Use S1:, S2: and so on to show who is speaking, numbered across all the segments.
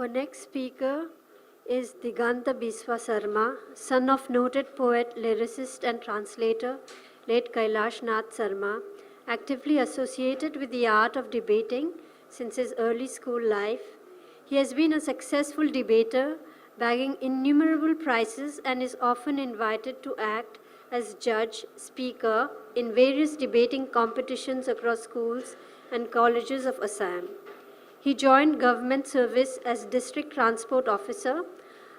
S1: Our next speaker is Diganta Biswa Sarma, son of noted poet, lyricist and translator, late Kailash Nath Sarma, actively associated with the art of debating since his early school life. He has been a successful debater, bagging innumerable prizes, and is often invited to act as judge, speaker in various debating competitions across schools and colleges of Assam. He joined government service as district transport officer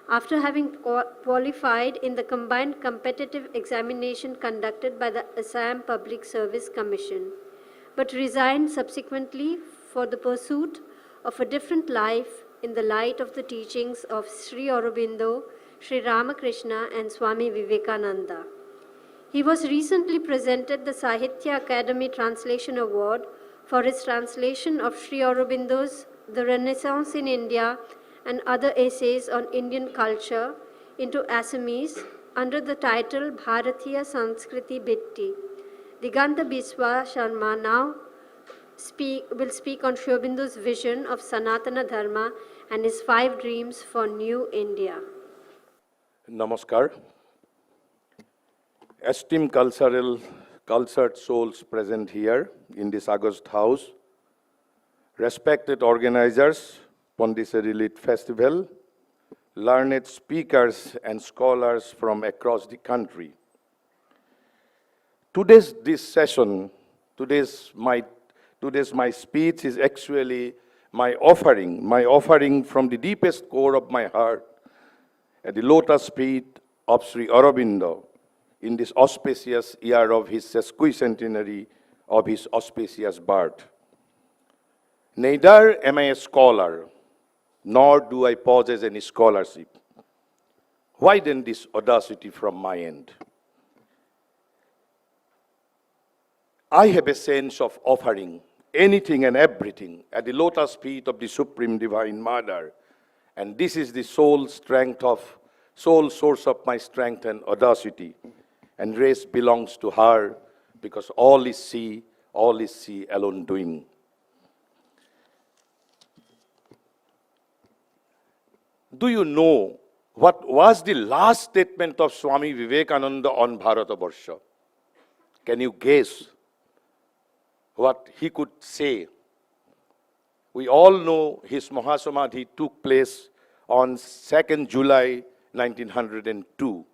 S1: after having qualified in the combined competitive examination conducted by the Assam Public Service Commission, but resigned subsequently for the pursuit of a different life in the light of the teachings of Sri Aurobindo, Sri Ramakrishna and Swami Vivekananda. He was recently presented the Sahitya Academy Translation Award for his translation of Sri Aurobindo's The Renaissance in India and other essays on Indian culture into Assamese under the title Bharatiya Sanskriti Bitti. Diganta Biswa Sarma now will speak on Sri Aurobindo's vision of Sanatana Dharma and his 5 dreams for New India.
S2: Namaskar. Esteemed cultured souls present here in this August house, respected organizers, Pondy Lit Festival, learned speakers and scholars from across the country. Today's my speech is actually my offering from the deepest core of my heart at the lotus feet of Sri Aurobindo in this auspicious year of his sesquicentenary of his auspicious birth. Neither am I a scholar, nor do I possess any scholarship. Why then this audacity from my end? I have a sense of offering anything and everything at the lotus feet of the Supreme Divine Mother, and this is the sole source of my strength and audacity. And race belongs to her, because all is she alone doing. Do you know what was the last statement of Swami Vivekananda on Bharatabarsha? Can you guess what he could say? We all know his Mahasamadhi took place on 2nd July 1902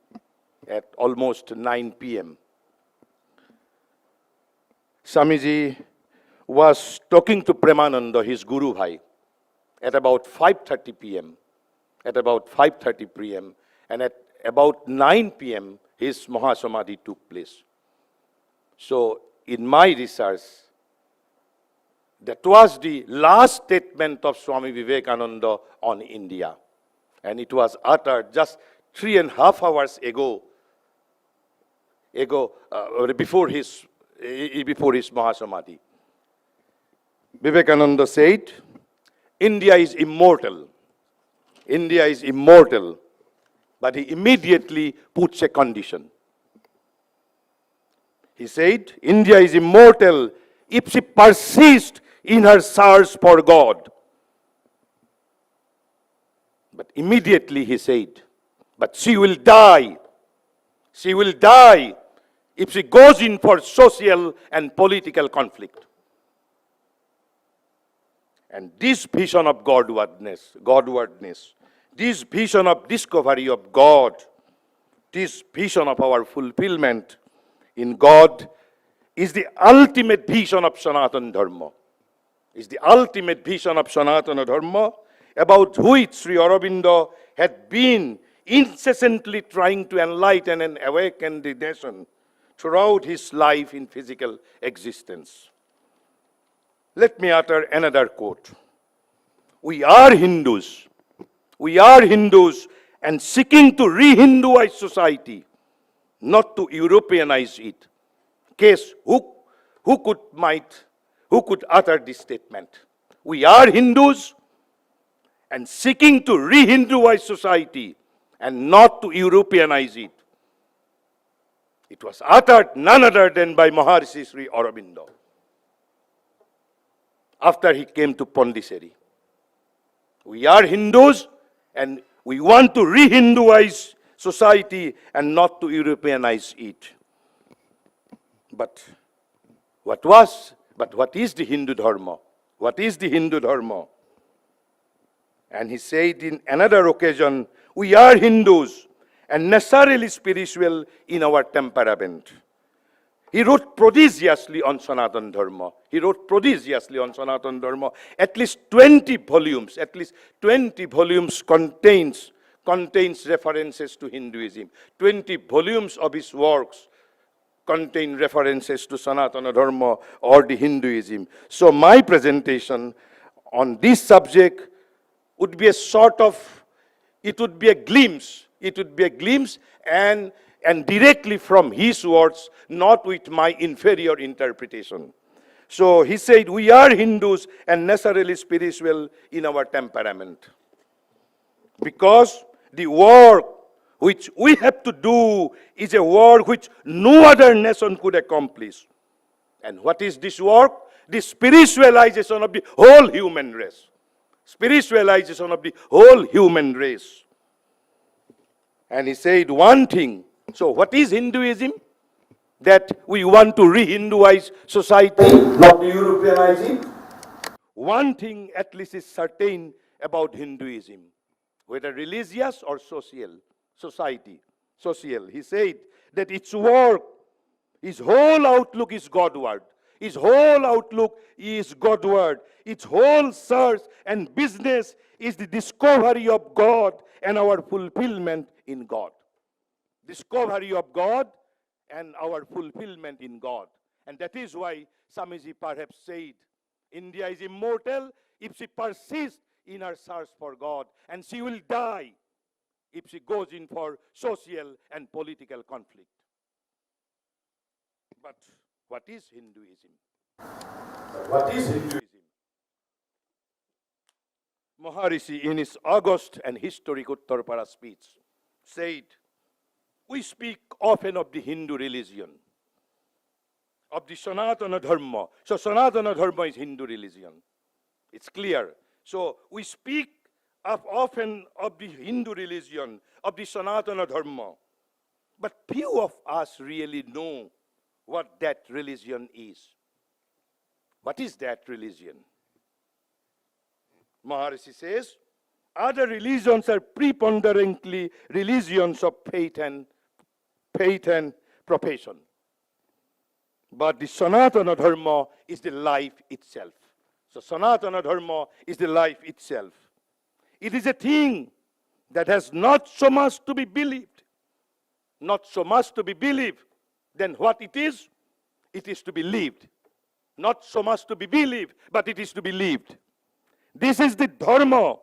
S2: at almost 9 p.m. Swamiji was talking to Premananda, his Guru Bhai, at about 5:30 p.m. And at about 9 p.m. his Mahasamadhi took place. So in my research, that was the last statement of Swami Vivekananda on India. And it was uttered just 3.5 hours before his Mahasamadhi. Vivekananda said, India is immortal. India is immortal. But he immediately puts a condition. He said, India is immortal if she persists in her search for God. But immediately he said, but she will die. She will die if she goes in for social and political conflict. And this vision of Godwardness, this vision of discovery of God, this vision of our fulfillment in God is the ultimate vision of Sanatana Dharma. Is the ultimate vision of Sanatana Dharma, about which Sri Aurobindo had been incessantly trying to enlighten and awaken the nation throughout his life in physical existence. Let me utter another quote. We are Hindus and seeking to re-Hinduize society, not to Europeanize it. Case, who could utter this statement? We are Hindus and seeking to re-Hinduize society and not to Europeanize it. It was uttered none other than by Maharishi Sri Aurobindo after he came to Pondicherry. We are Hindus and we want to re-Hinduize society and not to Europeanize it. But what is the Hindu Dharma? What is the Hindu Dharma? And he said in another occasion, we are Hindus and necessarily spiritual in our temperament. He wrote prodigiously on Sanatana Dharma. He wrote prodigiously on Sanatana Dharma. At least 20 volumes, contains references to Hinduism. 20 volumes of his works contain references to Sanatana Dharma or the Hinduism. So my presentation on this subject would be a sort of, it would be a glimpse and directly from his words, not with my inferior interpretation. So he said, we are Hindus and necessarily spiritual in our temperament. Because the work which we have to do is a work which no other nation could accomplish. And what is this work? The spiritualization of the whole human race. Spiritualization of the whole human race. And he said one thing. So what is Hinduism? That we want to re-Hinduize society, not to Europeanize it. One thing at least is certain about Hinduism, whether religious or social. He said that its work, its whole outlook is Godward. Its whole outlook is Godward. Its whole search and business is the discovery of God and our fulfillment in God. Discovery of God and our fulfillment in God. And that is why Swamiji perhaps said, India is immortal if she persists in her search for God, and she will die if she goes in for social and political conflict. But what is Hinduism? What is Hinduism? Maharishi, in his august and historic Uttarpara speech, said, we speak often of the Hindu religion, of the Sanatana Dharma. So Sanatana Dharma is Hindu religion. It's clear. So we speak often of the Hindu religion, of the Sanatana Dharma. But few of us really know what that religion is. What is that religion? Maharishi says, other religions are preponderantly religions of faith and profession. But the Sanatana Dharma is the life itself. So Sanatana Dharma is the life itself. It is a thing that has not so much to be believed. Not so much to be believed. Then what it is? It is to be lived. Not so much to be believed, but it is to be lived. This is the Dharma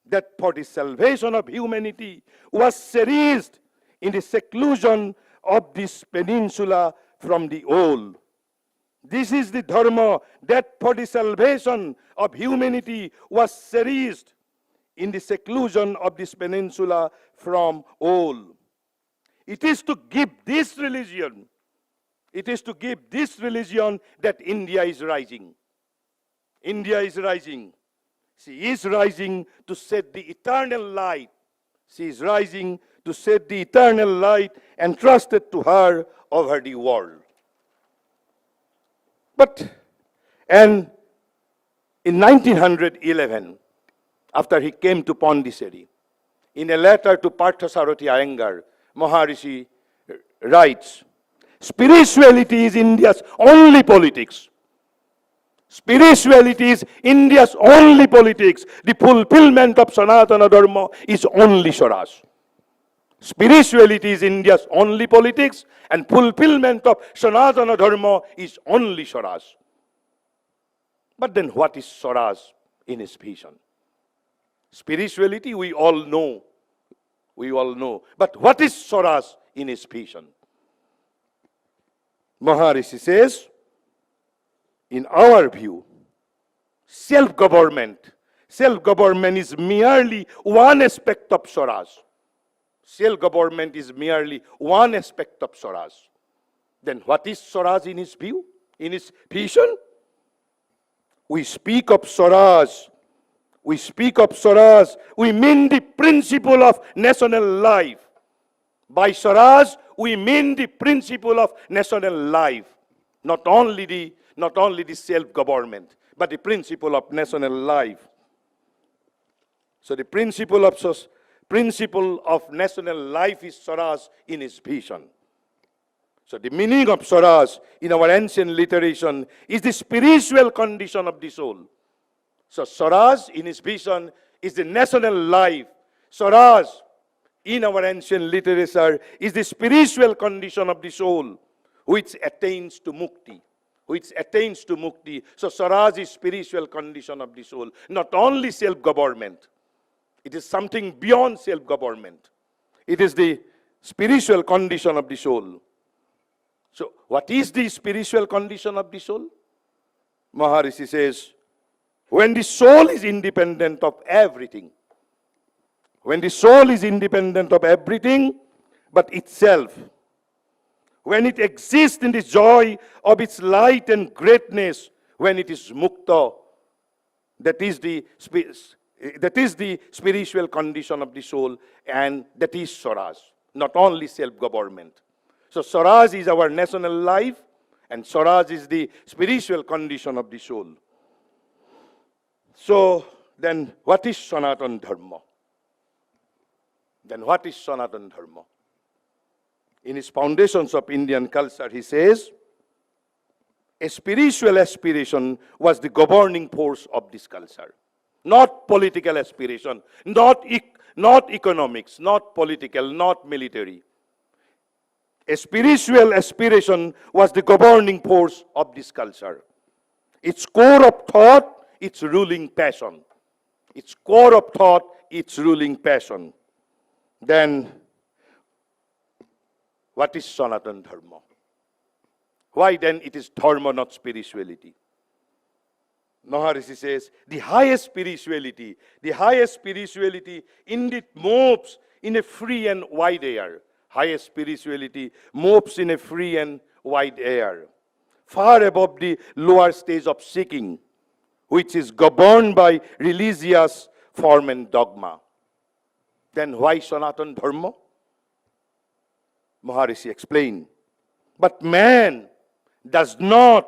S2: that for the salvation of humanity was cherished in the seclusion of this peninsula from the old. This is the Dharma that for the salvation of humanity was cherished in the seclusion of this peninsula from old. It is to give this religion, that India is rising. India is rising. She is rising to set the eternal light. She is rising to set the eternal light entrusted to her over the world. And in 1911, after he came to Pondicherry, in a letter to Parthasarathi Iyengar, Maharishi writes, spirituality is India's only politics. Spirituality is India's only politics. The fulfillment of Sanatana Dharma is only Swaraj. Spirituality is India's only politics, and fulfillment of Sanatana Dharma is only Swaraj. But then what is Swaraj in his vision? Spirituality, we all know. But what is Swaraj in his vision? Maharishi says, in our view, self-government is merely one aspect of Swaraj. Self-government is merely one aspect of Swaraj. Then what is Swaraj in his view, in his vision? We speak of Swaraj we speak of Swaraj, we mean the principle of national life. By Swaraj, we mean the principle of national life, not only the self-government, but the principle of national life. So the principle of national life is Swaraj in his vision. So the meaning of Swaraj in our ancient literature is the spiritual condition of the soul. So Swaraj in his vision is the national life. Swaraj in our ancient literature is the spiritual condition of the soul, which attains to mukti. So Swaraj is spiritual condition of the soul, not only self-government. It is something beyond self-government. It is the spiritual condition of the soul. So what is the spiritual condition of the soul? Maharishi says, when the soul is independent of everything, when the soul is independent of everything but itself, when it exists in the joy of its light and greatness, when it is mukta, that is the spiritual condition of the soul, and that is Swaraj, not only self-government. So Swaraj is our national life, and Swaraj is the spiritual condition of the soul. So then what is Sanatana Dharma? In his Foundations of Indian Culture, he says, a spiritual aspiration was the governing force of this culture. Not political aspiration, not economics, not political, not military. A spiritual aspiration was the governing force of this culture. Its core of thought, its ruling passion. Then, what is Sanatana Dharma? Why then it is dharma, not spirituality? Maharishi says, the highest spirituality indeed moves in a free and wide air. Highest spirituality moves in a free and wide air, far above the lower stage of seeking, which is governed by religious form and dogma. Then why Sanatana Dharma? Maharishi explained, but man does not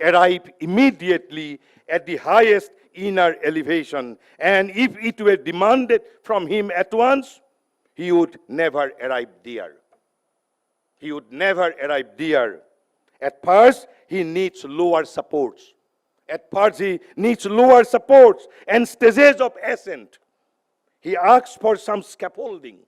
S2: arrive immediately at the highest inner elevation, and if it were demanded from him at once, he would never arrive there. At first, he needs lower supports. And stages of ascent. He asks for some scaffolding.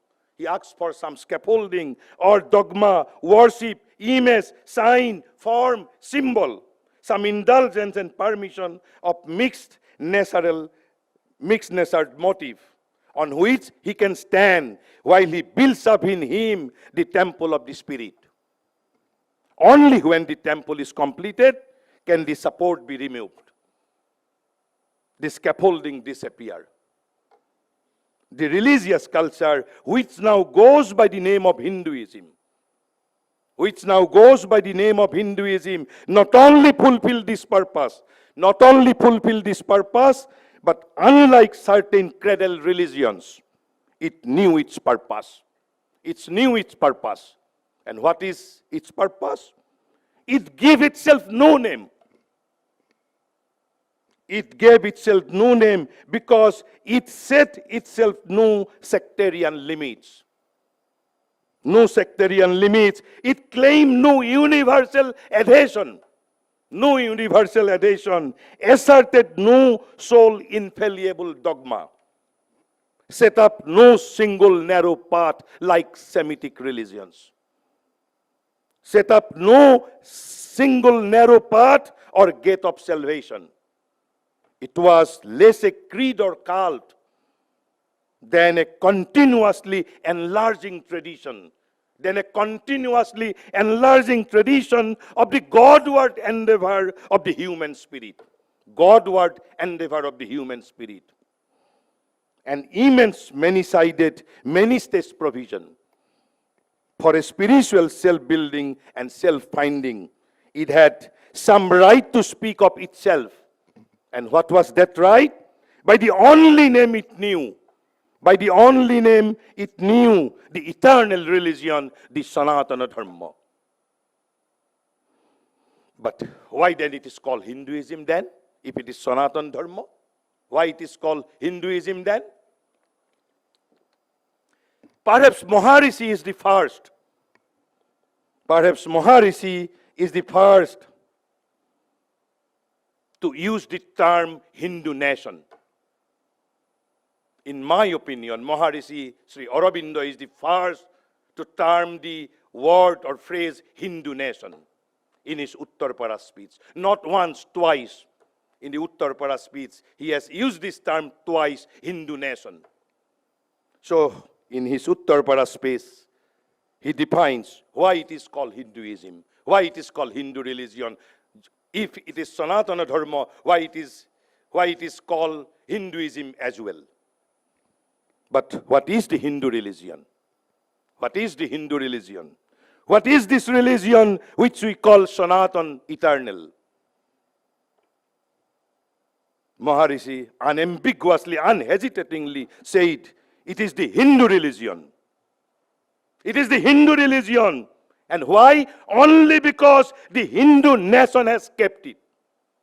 S2: Or dogma, worship, image, sign, form, symbol. Some indulgence and permission of mixed natured motive on which he can stand while he builds up in him the temple of the Spirit. Only when the temple is completed can the support be removed, the scaffolding disappear. The religious culture, which now goes by the name of Hinduism, not only fulfill this purpose, but unlike certain cradle religions, it knew its purpose. And what is its purpose? It gave itself no name. Because it set itself no sectarian limits. It claimed no universal adhesion. Asserted no sole infallible dogma. Set up no single narrow path like Semitic religions. Set up no single narrow path or gate of salvation. It was less a creed or cult than a continuously enlarging tradition of the Godward endeavor of the human spirit. An immense, many-sided, many-stage provision for a spiritual self-building and self-finding. It had some right to speak of itself. And what was that right? by the only name it knew, by the only name it knew, the eternal religion, the Sanatana Dharma. But why then it is called Hinduism then, if it is Sanatana Dharma? Why it is called Hinduism then? Perhaps Maharishi is the first. Perhaps Maharishi is the first to use the term Hindu nation. In my opinion, Maharishi Sri Aurobindo is the first to term the word or phrase Hindu nation in his Uttarpara speech. Not once, twice. In the Uttarpara speech, he has used this term twice, Hindu nation. So, in his Uttarpara speech, he defines why it is called Hinduism, why it is called Hindu religion. If it is Sanatana Dharma, why it is called Hinduism as well. But what is the Hindu religion? What is the Hindu religion? What is this religion which we call Sanatan, eternal? Maharishi unambiguously, unhesitatingly said, it is the Hindu religion. It is the Hindu religion. And why? Only because the Hindu nation has kept it.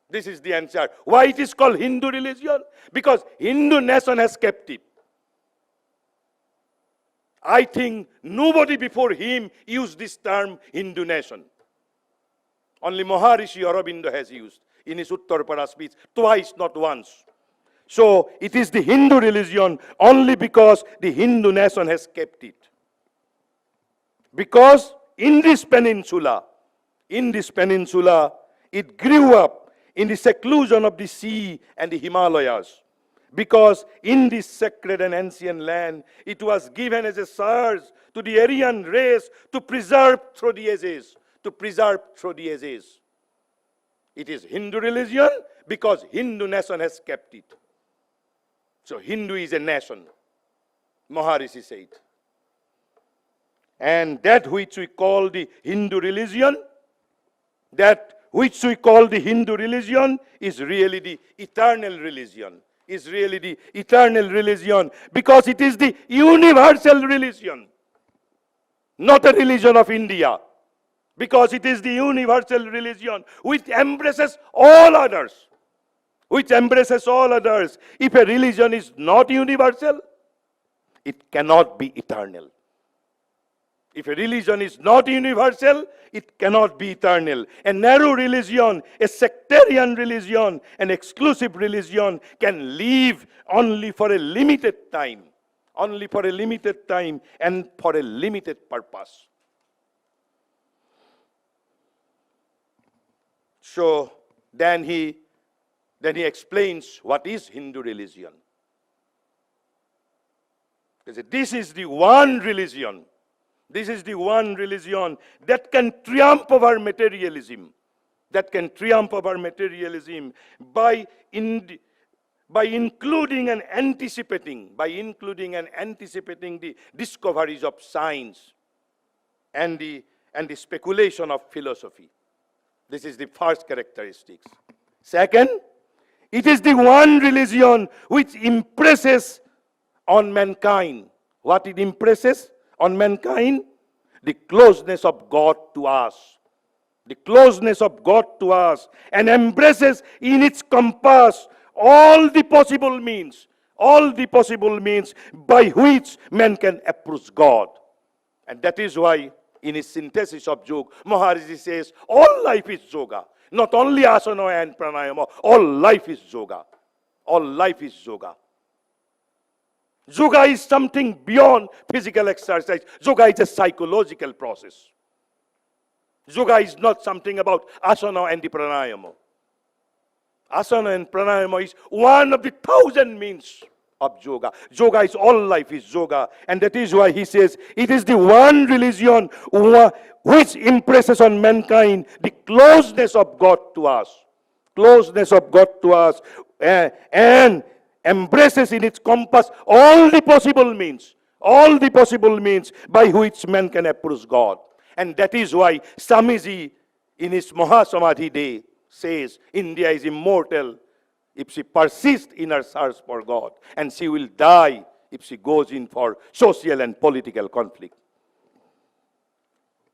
S2: This is the answer. Why it is called Hindu religion? Because Hindu nation has kept it. I think nobody before him used this term Hindu nation. Only Maharishi Aurobindo has used in his Uttarpara speech, twice, not once. So it is the Hindu religion only because the Hindu nation has kept it. Because in this peninsula, it grew up in the seclusion of the sea and the Himalayas. Because in this sacred and ancient land, it was given as a charge to the Aryan race to preserve through the ages. It is Hindu religion because Hindu nation has kept it. So Hindu is a nation, Maharishi said. And that which we call the Hindu religion, is really the eternal religion. Because it is the universal religion, not a religion of India. Because it is the universal religion which embraces all others. If a religion is not universal, it cannot be eternal. If a religion is not universal, it cannot be eternal. A narrow religion, a sectarian religion, an exclusive religion can live only for a limited time. And for a limited purpose. So then he explains what is Hindu religion. This is the one religion that can triumph over materialism. By including and anticipating the discoveries of science and the speculation of philosophy. This is the first characteristic. Second, it is the one religion which impresses on mankind. What it impresses on mankind? The closeness of God to us. And embraces in its compass all the possible means by which man can approach God. And that is why in his synthesis of yoga, Maharishi says, all life is yoga. Not only asana and pranayama, all life is yoga. Yoga is something beyond physical exercise. Yoga is a psychological process. Yoga is not something about asana and the pranayama. Asana and pranayama is one of the 1,000 means of yoga. Yoga is all life is yoga. And that is why he says, it is the one religion which impresses on mankind the closeness of God to us. And embraces in its compass all the possible means by which man can approach God. And that is why Swamiji in his Mahasamadhi day says, India is immortal if she persists in her search for God, and she will die if she goes in for social and political conflict.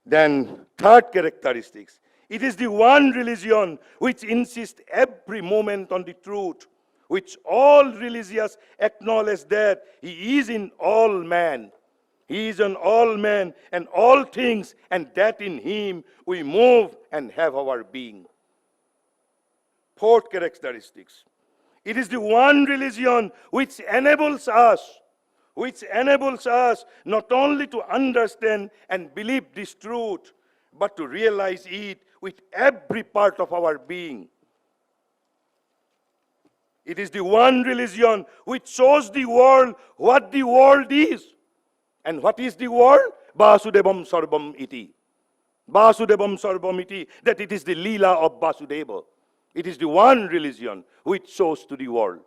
S2: Then, third characteristics, it is the one religion which insists every moment on the truth, which all religious acknowledge that he is in all man. He is in all men and all things, and that in him we move and have our being. Fourth characteristics, it is the one religion which enables us not only to understand and believe this truth, but to realize it with every part of our being. It is the one religion which shows the world what the world is. And what is the world? Vasudevam Sarvam iti. Vasudevam Sarvam iti, that it is the Leela of Vasudeva. It is the one religion which shows to the world.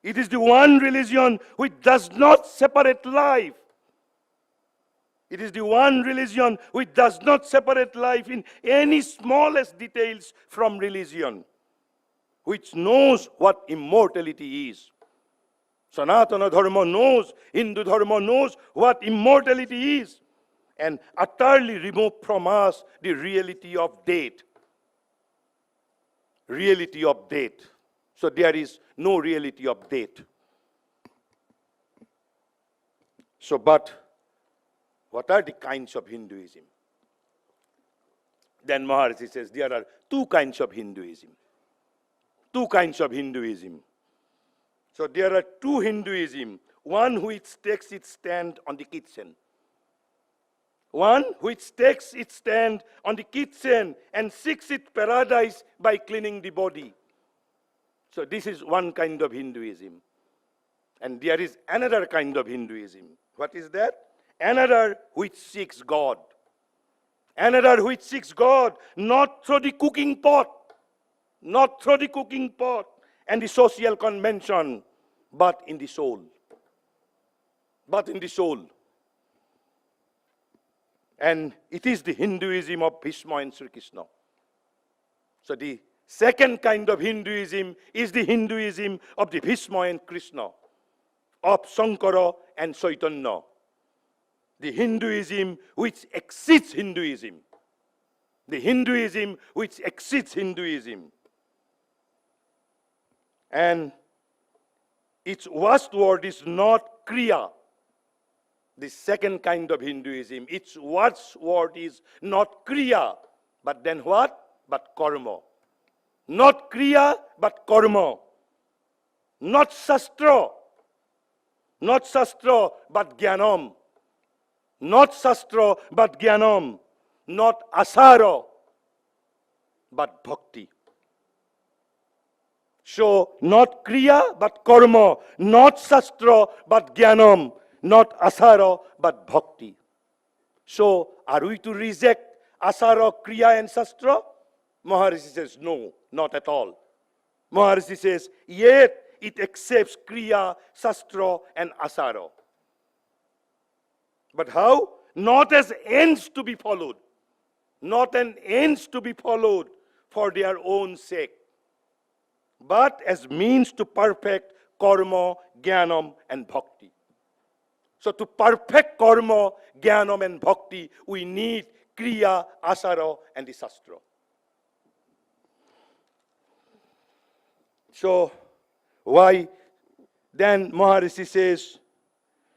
S2: It is the one religion which does not separate life. It is the one religion which does not separate life in any smallest details from religion, which knows what immortality is. Sanatana Dharma knows, Hindu Dharma knows what immortality is, and utterly remove from us the reality of death. Reality of death. So there is no reality of death. So, but what are the kinds of Hinduism? Then Maharishi says there are two kinds of Hinduism. Two kinds of Hinduism. So there are two Hinduism. One which takes its stand on the kitchen. One which takes its stand on the kitchen and seeks its paradise by cleaning the body. So this is one kind of Hinduism. And there is another kind of Hinduism. What is that? Another which seeks God. Another which seeks God, not through the cooking pot, not through the cooking pot and the social convention, but in the soul. But in the soul. And it is the Hinduism of Bhishma and Sri Krishna. So the second kind of Hinduism is the Hinduism of the Bhishma and Krishna, of Shankara and Chaitanya. The Hinduism which exceeds Hinduism. The Hinduism which exceeds Hinduism. And its watchword is not Kriya. The second kind of Hinduism, its watchword is not Kriya, but then what? But Karma. Not Kriya, but Karma. Not Shastra. Not Shastra, but Jnanam. Not Shastra, but Jnanam. Not Asara, but Bhakti. So, not Kriya, but Karma. Not Shastra, but Jnanam. Not Asara, but Bhakti. So, are we to reject Asara, Kriya and Shastra? Maharishi says, no, not at all. Maharishi says, yet it accepts Kriya, Shastra and Asara. But how? Not as ends to be followed. Not an ends to be followed for their own sake, but as means to perfect karma, jnanam and bhakti. So to perfect karma, jnanam and bhakti, we need kriya, asara and the shastra. So why then Maharishi says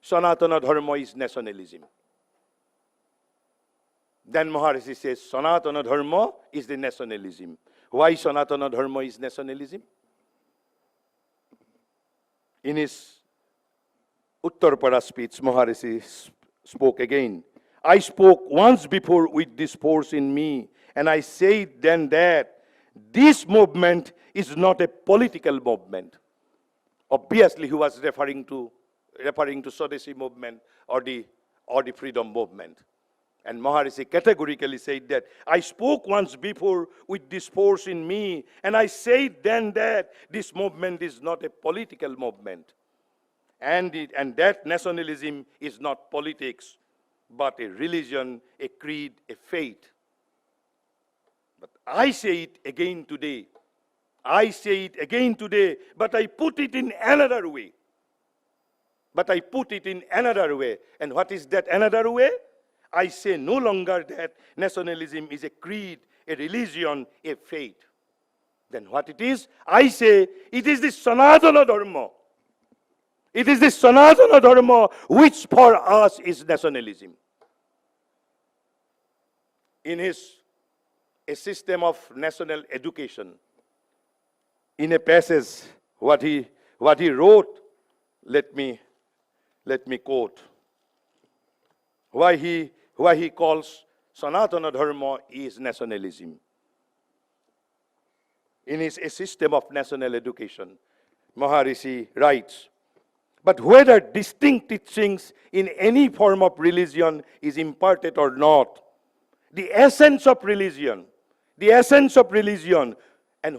S2: Sanatana Dharma is nationalism? Then Maharishi says Sanatana Dharma is the nationalism. Why Sanatana Dharma is nationalism? In his Uttarpara speech, Maharishi spoke again. I spoke once before with this force in me, and I said then that this movement is not a political movement. Obviously, he was referring to Swadeshi movement or the freedom movement. And Maharishi categorically said that I spoke once before with this force in me, and I said then that this movement is not a political movement. And that nationalism is not politics, but a religion, a creed, a faith. But I say it again today. I say it again today, but I put it in another way. But I put it in another way. And what is that another way? I say no longer that nationalism is a creed, a religion, a faith. Then what it is? I say it is the Sanatana Dharma. It is the Sanatana Dharma which for us is nationalism. In a system of national education, in a passage, what he wrote, let me quote. Why he calls Sanatana Dharma is nationalism. In his A System of National Education, Maharishi writes, but whether distinct teachings in any form of religion is imparted or not, the essence of religion, and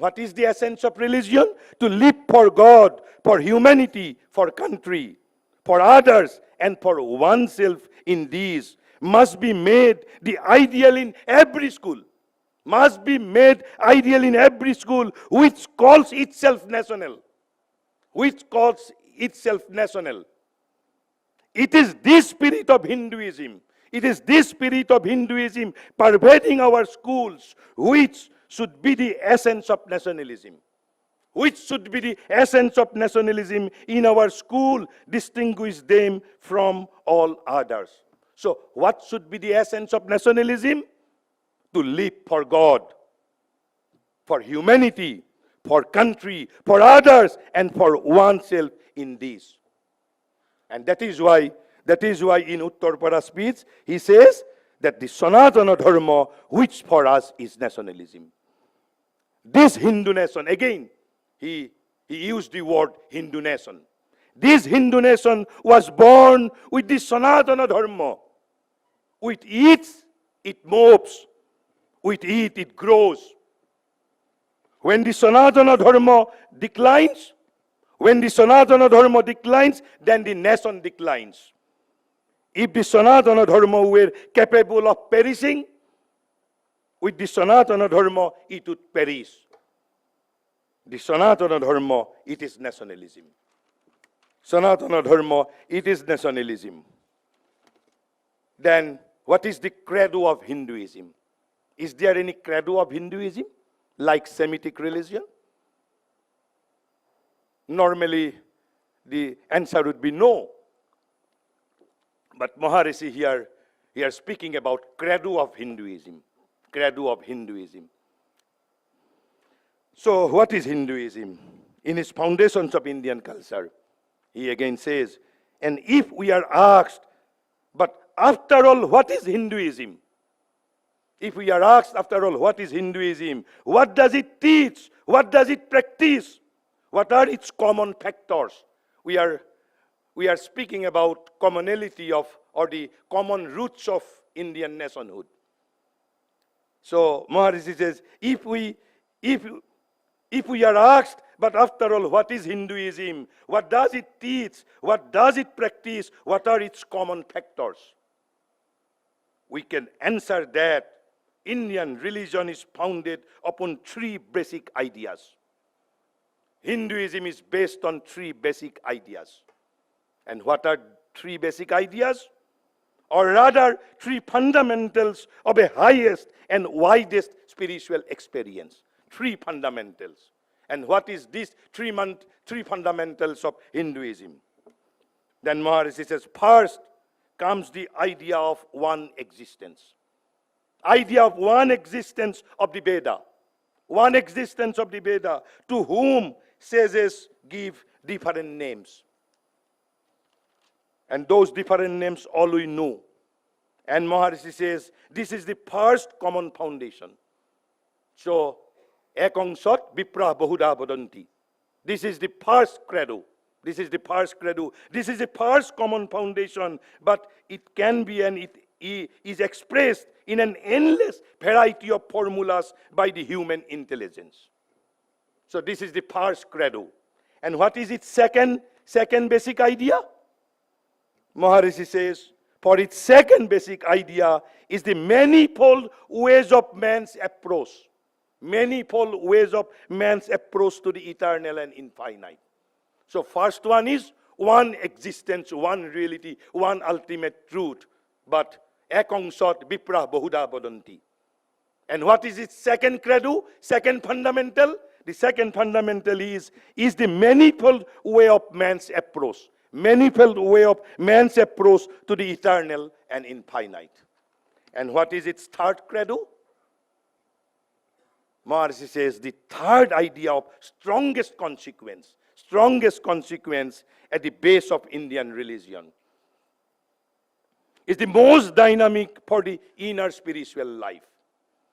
S2: what is the essence of religion? To live for God, for humanity, for country, for others, and for oneself in these, must be made the ideal in every school. Must be made ideal in every school which calls itself national. It is this spirit of Hinduism. It is this spirit of Hinduism pervading our schools, which should be the essence of nationalism. Which should be the essence of nationalism in our school, distinguish them from all others. So, what should be the essence of nationalism? To live for God, for humanity, for country, for others, and for oneself in this. And that is why in Uttarpara speech, he says that the Sanatana Dharma, which for us is nationalism. This Hindu nation, again, he used the word Hindu nation. This Hindu nation was born with the Sanatana Dharma. With it, it moves. With it grows. When the Sanatana Dharma declines, then the nation declines. If the Sanatana Dharma were capable of perishing, with the Sanatana Dharma, it would perish. The Sanatana Dharma, it is nationalism. Sanatana Dharma, it is nationalism. Then, what is the credo of Hinduism? Is there any credo of Hinduism, like Semitic religion? Normally, the answer would be no. But Maharishi here speaking about credo of Hinduism. Credo of Hinduism. So, what is Hinduism? In his Foundations of Indian Culture, he again says, and if we are asked, but after all, what is Hinduism? If we are asked, after all, what is Hinduism? What does it teach? What does it practice? What are its common factors? We are speaking about commonality of, or the common roots of Indian nationhood. So Maharishi says, if we are asked, but after all, what is Hinduism? What does it teach? What does it practice? What are its common factors? We can answer that Indian religion is founded upon three basic ideas. Hinduism is based on three basic ideas. And what are three basic ideas? Or rather, three fundamentals of a highest and widest spiritual experience. Three fundamentals. And what is these three fundamentals of Hinduism? Then Maharishi says, first comes the idea of one existence. Idea of one existence of the Veda. One existence of the Veda, to whom sages give different names. And those different names all we know. And Maharishi says, this is the first common foundation. So, ekang sat vipra bahuda vadanti. This is the first credo. This is the first credo. This is the first common foundation, but it can be and it is expressed in an endless variety of formulas by the human intelligence. So this is the first credo. And what is its second basic idea? Maharishi says, for its second basic idea is the manifold ways of man's approach. Manifold ways of man's approach to the eternal and infinite. So first one is one existence, one reality, one ultimate truth. But ekong sot vipra bahuda bodanti. And what is its second credo? Second fundamental? The second fundamental is the manifold way of man's approach. Manifold way of man's approach to the eternal and infinite. And what is its third credo? Maharishi says the third idea of strongest consequence at the base of Indian religion is the most dynamic for the inner spiritual life.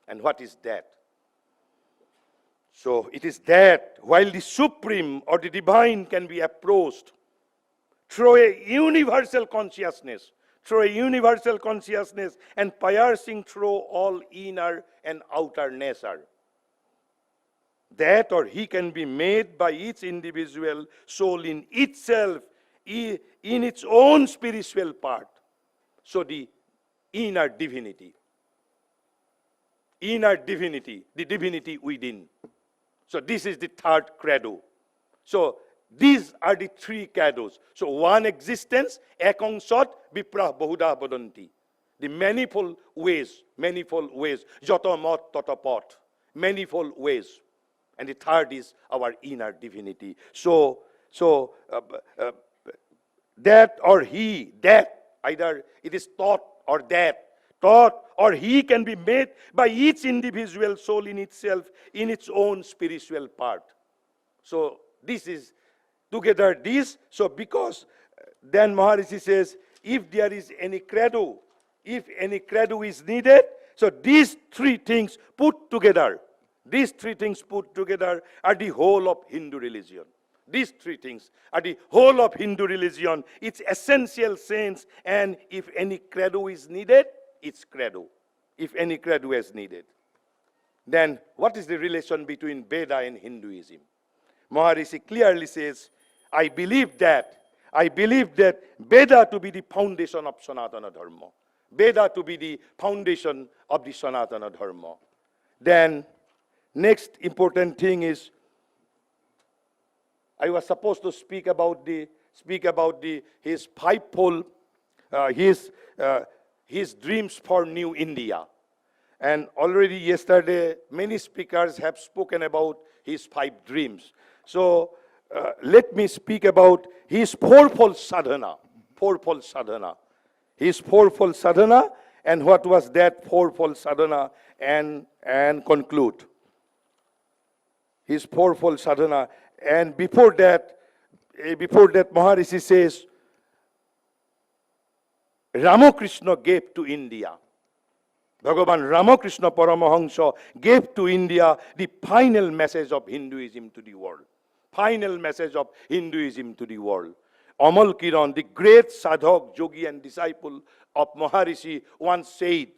S2: And what is that? So it is that while the supreme or the divine can be approached through a universal consciousness and piercing through all inner and outer nature, that or he can be made by each individual soul in itself, in its own spiritual part. So the inner divinity, the divinity within. So this is the third credo. So these are the three credos. So one existence, ekong sot vipra bahuda bodanti. The manifold ways, joto mot toto pot, manifold ways. And the third is our inner divinity. So that or he, that, either it is thought or he can be made by each individual soul in itself, in its own spiritual part. So this is together this. So because then Maharishi says, if there is any credo, if any credo is needed, so these three things put together are the whole of Hindu religion. These three things are the whole of Hindu religion, its essential sense, and if any credo is needed, it's credo. If any credo is needed. Then what is the relation between Veda and Hinduism? Maharishi clearly says, I believe that Veda to be the foundation of Sanatana Dharma. Veda to be the foundation of the Sanatana Dharma. Then next important thing is, I was supposed to speak about his fivefold, his dreams for New India. And already yesterday, many speakers have spoken about his 5 dreams. So let me speak about his fourfold sadhana. His fourfold sadhana, and what was that fourfold sadhana, and conclude. His fourfold sadhana. And before that, Maharishi says, Ramakrishna gave to India. Bhagavan Ramakrishna Paramahansa gave to India the final message of Hinduism to the world. Final message of Hinduism to the world. Amal Kiran, the great sadhak, yogi and disciple of Maharishi, once said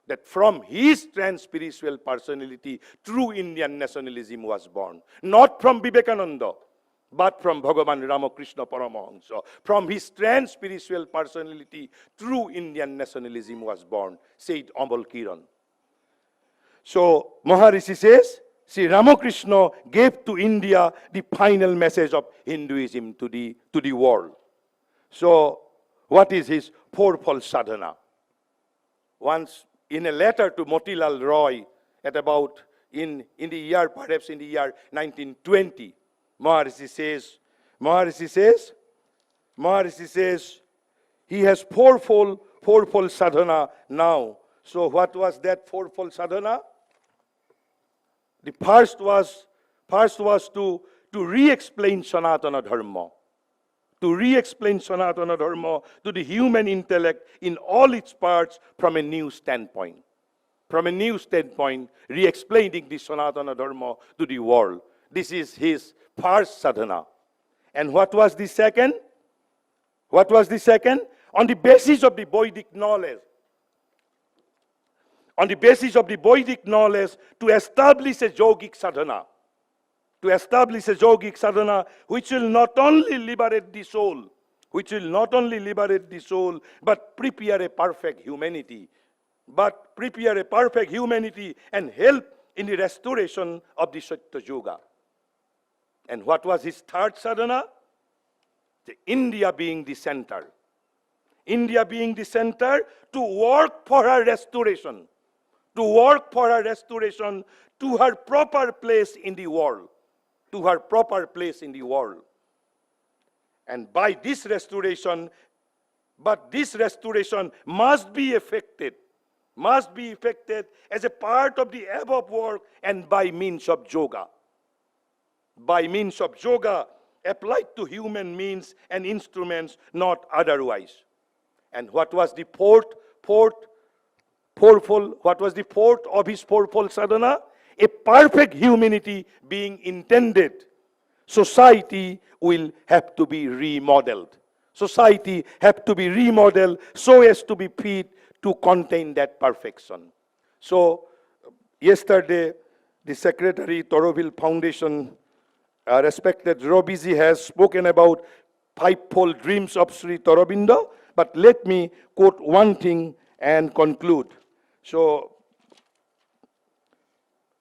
S2: that from his trans-spiritual personality, true Indian nationalism was born. Not from Vivekananda, but from Bhagavan Ramakrishna Paramahansa. From his trans-spiritual personality, true Indian nationalism was born, said Amal Kiran. So Maharishi says, Sri Ramakrishna gave to India the final message of Hinduism to the world. So what is his fourfold sadhana? Once in a letter to Motilal Roy at about in the year 1920, Maharishi says he has fourfold sadhana now. So what was that fourfold sadhana? The first was to re-explain Sanatana Dharma. To re-explain Sanatana Dharma to the human intellect in all its parts from a new standpoint. Re-explaining the Sanatana Dharma to the world. This is his first sadhana. And what was the second? On the basis of the Vedic knowledge. To establish a yogic sadhana. Which will not only liberate the soul, but prepare a perfect humanity. And help in the restoration of the Satya Yoga. And what was his third sadhana? The India being the center. India being the center to work for her restoration. To work for her restoration to her proper place in the world. To her proper place in the world. And by this restoration, but this restoration must be effected as a part of the above work and by means of yoga. By means of yoga applied to human means and instruments, not otherwise. And what was the fourth of his fourfold sadhana? A perfect humanity being intended. Society will have to be remodeled. Society have to be remodeled so as to be fit to contain that perfection. So, yesterday, the Secretary, Thoroville Foundation, respected Robiji, has spoken about fivefold dreams of Sri Aurobindo, but let me quote one thing and conclude. So,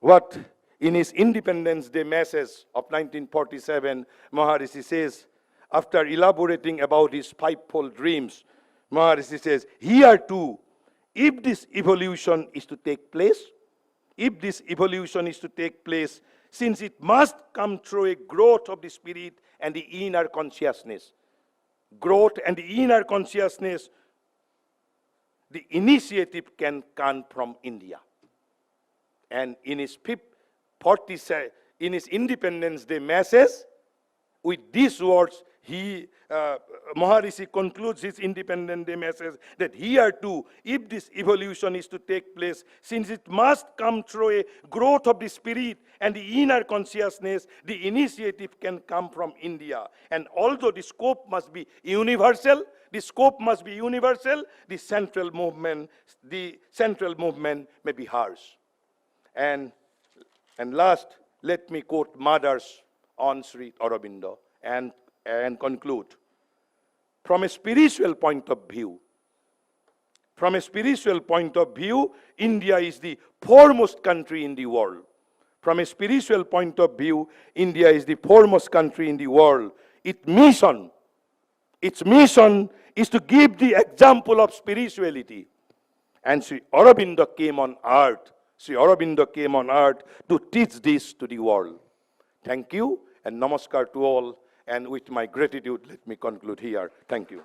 S2: what in his Independence Day message of 1947, Maharishi says, after elaborating about his fivefold dreams, Maharishi says, here too, if this evolution is to take place, since it must come through a growth of the spirit and the inner consciousness, the initiative can come from India. And in his Independence Day message, with these words, Maharishi concludes his Independence Day message that here too, if this evolution is to take place, since it must come through a growth of the spirit and the inner consciousness, the initiative can come from India. And although the scope must be universal, the central movement may be harsh. And last, let me quote mothers on Sri Aurobindo and conclude. From a spiritual point of view, India is the foremost country in the world. From a spiritual point of view, India is the foremost country in the world. Its mission is to give the example of spirituality. And Sri Aurobindo came on earth to teach this to the world. Thank you and namaskar to all. And with my gratitude, let me conclude here. Thank you.